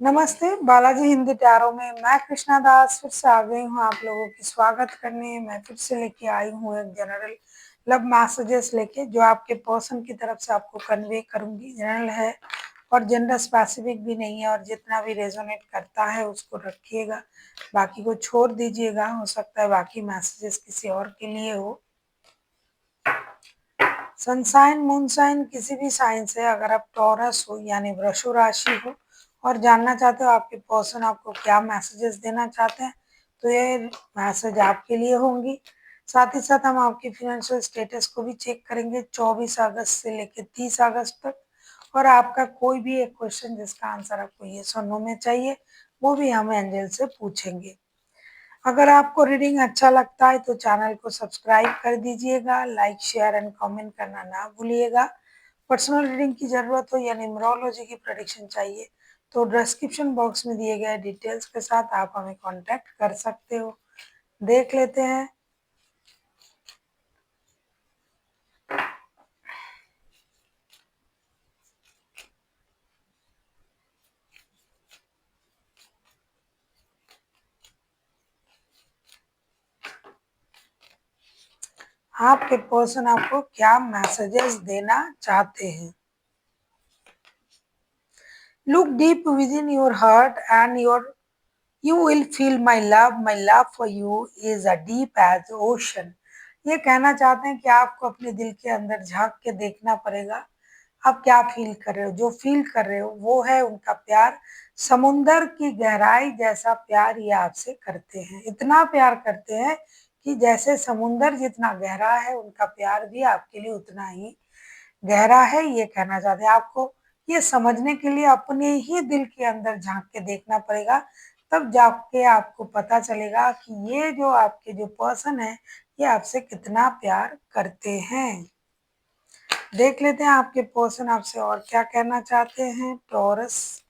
नमस्ते, बालाजी हिंदी टैरो में मैं कृष्णा दास फिर से आ गई हूँ आप लोगों की स्वागत करने। मैं फिर से लेके आई हूँ एक जनरल लव मैसेजेस लेके जो आपके पर्सन की तरफ से आपको कन्वे करूंगी। जनरल है और जेंडर स्पेसिफिक भी नहीं है और जितना भी रेजोनेट करता है उसको रखिएगा, बाकी को छोड़ दीजिएगा। हो सकता है बाकी मैसेजेस किसी और के लिए हो। सनसाइन मूनसाइन किसी भी साइन से, अगर आप टॉरस हो यानी वृषभ राशि हो और जानना चाहते हो आपके पर्सन आपको क्या मैसेजेस देना चाहते हैं, तो ये मैसेज आपके लिए होंगी। साथ ही साथ हम आपकी फाइनेंशियल स्टेटस को भी चेक करेंगे 24 अगस्त से लेकर 30 अगस्त तक। और आपका कोई भी एक क्वेश्चन जिसका आंसर आपको ये सुनने में चाहिए वो भी हम एंजल से पूछेंगे। अगर आपको रीडिंग अच्छा लगता है तो चैनल को सब्सक्राइब कर दीजिएगा, लाइक शेयर एंड कमेंट करना ना भूलिएगा। पर्सनल रीडिंग की जरूरत हो या न्यूमरोलॉजी की प्रेडिक्शन चाहिए तो डिस्क्रिप्शन बॉक्स में दिए गए डिटेल्स के साथ आप हमें कांटेक्ट कर सकते हो। देख लेते हैं। आपके पर्सन आपको क्या मैसेजेस देना चाहते हैं। Look deep with in your heart and You will feel my love. My love for you is as deep as the ocean. ये कहना चाहते हैं कि आपको अपने दिल के अंदर झांक के देखना पड़ेगा। आप क्या फील कर रहे हो, जो फील कर रहे हो वो है उनका प्यार। समुंदर की गहराई जैसा प्यार ये आपसे करते हैं, इतना प्यार करते हैं कि जैसे समुंदर जितना गहरा है उनका प्यार भी आपके लिए उतना ही गहरा है। ये कहना चाहते हैं आपको ये समझने के लिए अपने ही दिल के अंदर झांक के देखना पड़ेगा, तब जाके आपको पता चलेगा कि ये जो आपके जो पर्सन है ये आपसे कितना प्यार करते हैं। देख लेते हैं आपके पर्सन आपसे और क्या कहना चाहते हैं। Taurus,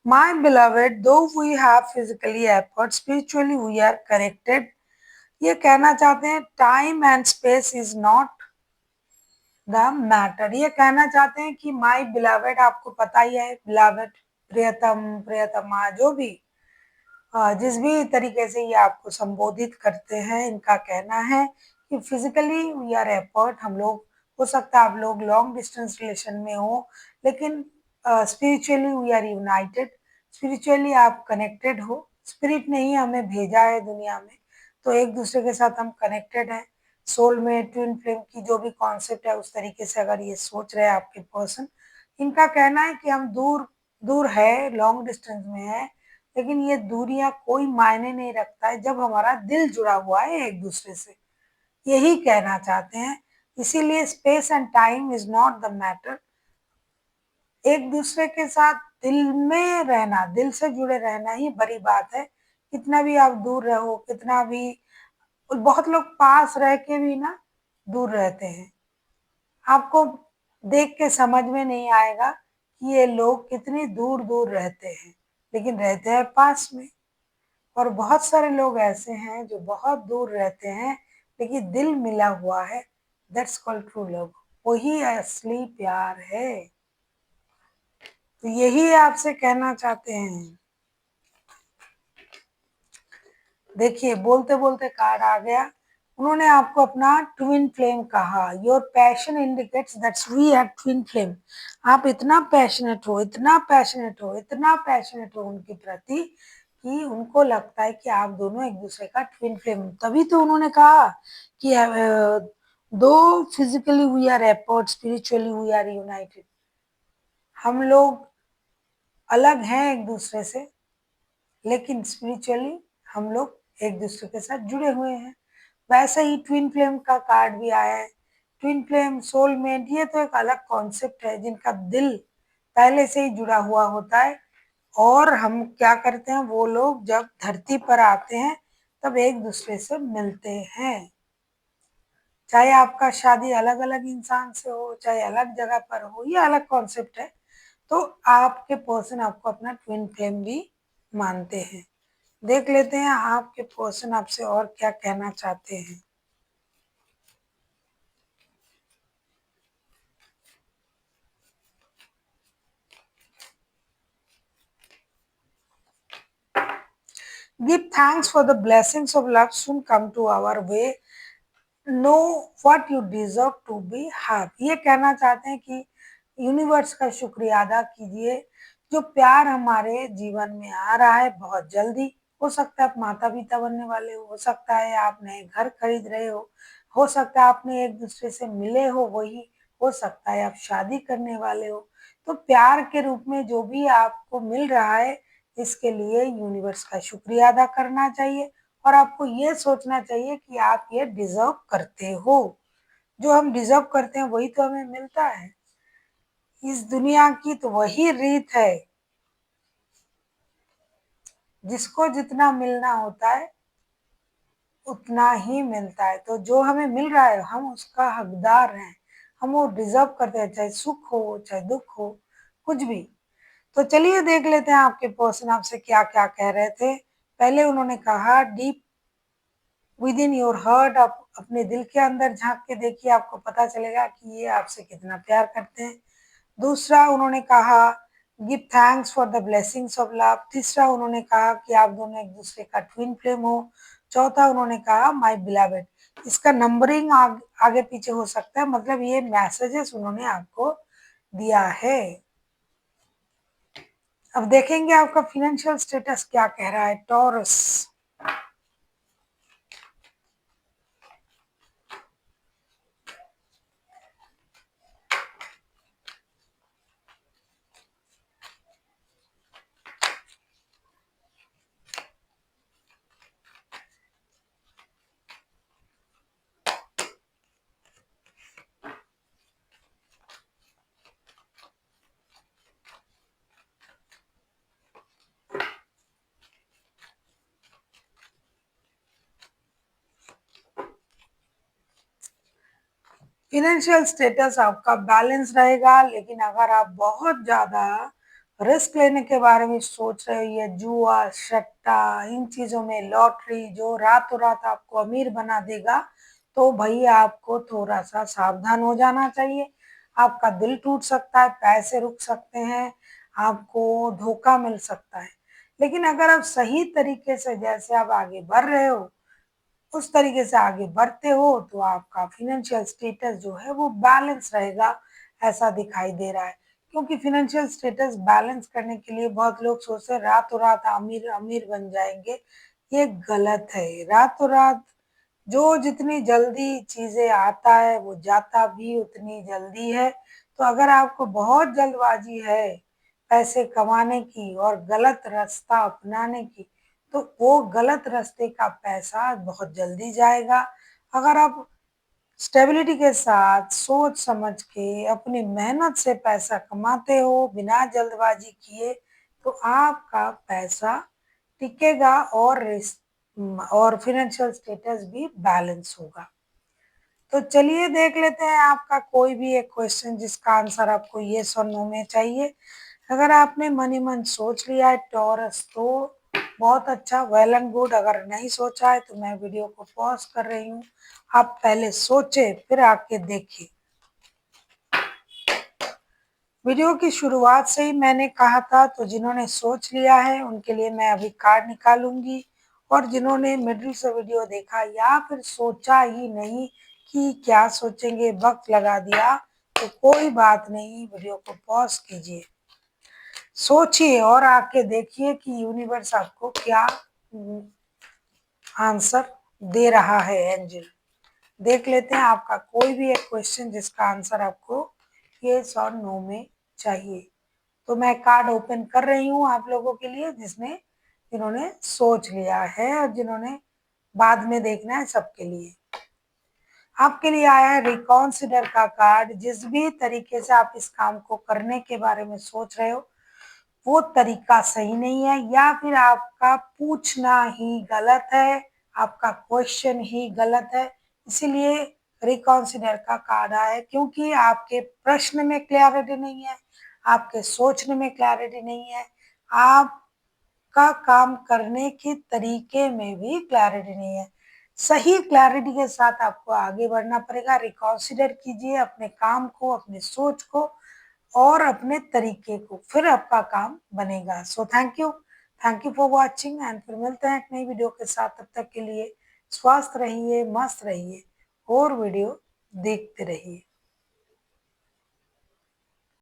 my beloved, though we have physically effort spiritually we are connected. ये कहना चाहते हैं time and space is not the matter. ये कहना चाहते हैं कि माय बिलवेड, आपको पता ही है बिलवेड, प्रियतम प्रियतमा, जो भी जिस भी तरीके से ये आपको संबोधित करते हैं, इनका कहना है कि फिजिकली वी आर एपर्ट, हम लोग, हो सकता है आप लोग लॉन्ग डिस्टेंस रिलेशन में हो, लेकिन spiritually we are united. Spiritually आप कनेक्टेड हो, स्पिरिट ने ही हमें भेजा है दुनिया में, तो एक दूसरे के साथ हम कनेक्टेड हैं। सोल में ट्विन फ्लेम की जो भी कॉन्सेप्ट है उस तरीके से अगर ये सोच रहे हैं आपके पर्सन, इनका कहना है कि हम दूर दूर है, लॉन्ग डिस्टेंस में है, लेकिन ये दूरियां कोई मायने नहीं रखता है जब हमारा दिल जुड़ा हुआ है एक दूसरे से। यही कहना चाहते हैं। इसीलिए space and time is not the matter. एक दूसरे के साथ दिल में रहना, दिल से जुड़े रहना ही बड़ी बात है। कितना भी आप दूर रहो, कितना भी, बहुत लोग पास रह के भी ना दूर रहते हैं। आपको देख के समझ में नहीं आएगा कि ये लोग कितनी दूर दूर रहते हैं, लेकिन रहते हैं पास में। और बहुत सारे लोग ऐसे हैं जो बहुत दूर रहते हैं लेकिन दिल मिला हुआ है। That's called true love. वही असली प्यार है। तो यही आपसे कहना चाहते हैं। देखिए बोलते बोलते कार्ड आ गया। उन्होंने आपको अपना ट्विन फ्लेम कहा। Your passion indicates that's we have twin flame. आप इतना पैशनेट हो, इतना पैशनेट हो, इतना पैशनेट हो उनके प्रति कि उनको लगता है कि आप दोनों एक दूसरे का ट्विन फ्लेम। तभी तो उन्होंने कहा कि though physically we are apart spiritually we are united. हम लोग अलग हैं एक दूसरे से, लेकिन स्पिरिचुअली हम लोग एक दूसरे के साथ जुड़े हुए हैं। वैसे ही ट्विन फ्लेम का कार्ड भी आया है। ट्विन फ्लेम, सोलमेट, ये तो एक अलग कॉन्सेप्ट है जिनका दिल पहले से ही जुड़ा हुआ होता है। और हम क्या करते हैं, वो लोग जब धरती पर आते हैं तब एक दूसरे से मिलते हैं। चाहे आपका शादी अलग अलग इंसान से हो, चाहे अलग जगह पर हो, ये अलग कॉन्सेप्ट है। तो आपके पर्सन आपको अपना ट्विन फ्लेम भी मानते हैं। देख लेते हैं आपके पर्सन आपसे और क्या कहना चाहते हैं। Give thanks for the blessings of love soon come to our way. Know what you deserve to be have. ये कहना चाहते हैं कि यूनिवर्स का शुक्रिया अदा कीजिए, जो प्यार हमारे जीवन में आ रहा है बहुत जल्दी। हो सकता है आप माता पिता बनने वाले हो सकता है आप नए घर खरीद रहे हो सकता है आपने एक दूसरे से मिले वही, हो सकता है आप शादी करने वाले हो। तो प्यार के रूप में जो भी आपको मिल रहा है, इसके लिए यूनिवर्स का शुक्रिया अदा करना चाहिए और आपको ये सोचना चाहिए कि आप ये डिजर्व करते हो। जो हम डिजर्व करते हैं वही तो हमें मिलता है। इस दुनिया की तो वही रीत है, जिसको जितना मिलना होता है उतना ही मिलता है। तो जो हमें मिल रहा है हम उसका हकदार हैं, हम वो डिजर्व करते हैं, चाहे सुख हो चाहे दुख हो, कुछ भी। तो चलिए देख लेते हैं आपके पर्सन आपसे क्या क्या कह रहे थे। पहले उन्होंने कहा deep with in your heart, आप अपने दिल के अंदर झांक के देखिए, आपको पता चलेगा कि ये आपसे कितना प्यार करते हैं। दूसरा उन्होंने कहा give thanks for the blessings of love. तीसरा उन्होंने कहा कि आप दोनों एक दूसरे का ट्विन फ्लेम हो। चौथा उन्होंने कहा माय बिलवेड। इसका नंबरिंग आगे पीछे हो सकता है, मतलब ये मैसेजेस उन्होंने आपको दिया है। अब देखेंगे आपका फिनेंशियल स्टेटस क्या कह रहा है, टॉरस। फिनेंशियल स्टेटस आपका बैलेंस रहेगा, लेकिन अगर आप बहुत ज़्यादा रिस्क लेने के बारे में सोच रहे हो, ये जुआ सट्टा इन चीज़ों में लॉटरी जो रातों रात आपको अमीर बना देगा, तो भाई आपको थोड़ा सा सावधान हो जाना चाहिए। आपका दिल टूट सकता है, पैसे रुक सकते हैं, आपको धोखा मिल सकता है। लेकिन अगर आप सही तरीके से जैसे आप आगे बढ़ रहे हो उस तरीके से आगे बढ़ते हो तो आपका फाइनेंशियल स्टेटस जो है वो बैलेंस रहेगा, ऐसा दिखाई दे रहा है। क्योंकि फाइनेंशियल स्टेटस बैलेंस करने के लिए बहुत लोग सोचते हैं रातों रात अमीर अमीर बन जाएंगे, ये गलत है। रातों रात जो जितनी जल्दी चीजें आता है वो जाता भी उतनी जल्दी है। तो अगर आपको बहुत जल्दबाजी है पैसे कमाने की और गलत रास्ता अपनाने की, तो वो गलत रास्ते का पैसा बहुत जल्दी जाएगा। अगर आप स्टेबिलिटी के साथ सोच समझ के अपनी मेहनत से पैसा कमाते हो बिना जल्दबाजी किए, तो आपका पैसा टिकेगा और फाइनेंशियल स्टेटस भी बैलेंस होगा। तो चलिए देख लेते हैं आपका कोई भी एक क्वेश्चन जिसका आंसर आपको येस और नो में चाहिए। अगर आपने मन ही मन सोच लिया है टॉरस, तो बहुत अच्छा, वेल एंड गुड। अगर नहीं सोचा है तो मैं वीडियो को पॉज कर रही हूँ, आप पहले सोचे फिर आके देखिए। वीडियो की शुरुआत से ही मैंने कहा था, तो जिन्होंने सोच लिया है उनके लिए मैं अभी कार्ड निकालूंगी, और जिन्होंने मिडिल से वीडियो देखा या फिर सोचा ही नहीं कि क्या सोचेंगे, वक्त लगा दिया, तो कोई बात नहीं, वीडियो को पॉज कीजिए, सोचिए और आके देखिए कि यूनिवर्स आपको क्या आंसर दे रहा है। एंजल, देख लेते हैं आपका कोई भी एक क्वेश्चन जिसका आंसर आपको यस और नो में चाहिए। तो मैं कार्ड ओपन कर रही हूँ आप लोगों के लिए, जिन्होंने सोच लिया है और जिन्होंने बाद में देखना है, सबके लिए। आपके लिए आया है रिकॉन्सिडर का कार्ड। जिस भी तरीके से आप इस काम को करने के बारे में सोच रहे हो वो तरीका सही नहीं है, या फिर आपका पूछना ही गलत है, आपका क्वेश्चन ही गलत है, इसीलिए रिकॉन्सिडर का कार्ड आया है। क्योंकि आपके प्रश्न में क्लैरिटी नहीं है, आपके सोचने में क्लैरिटी नहीं है, आप आपका काम करने के तरीके में भी क्लैरिटी नहीं है। सही क्लैरिटी के साथ आपको आगे बढ़ना पड़ेगा। रिकॉन्सिडर कीजिए अपने काम को, अपनी सोच को और अपने तरीके को, फिर आपका काम बनेगा। So thank you for watching and फिर मिलते हैं एक नई वीडियो के साथ। तब तक के लिए स्वस्थ रहिए, मस्त रहिए और वीडियो देखते रहिए।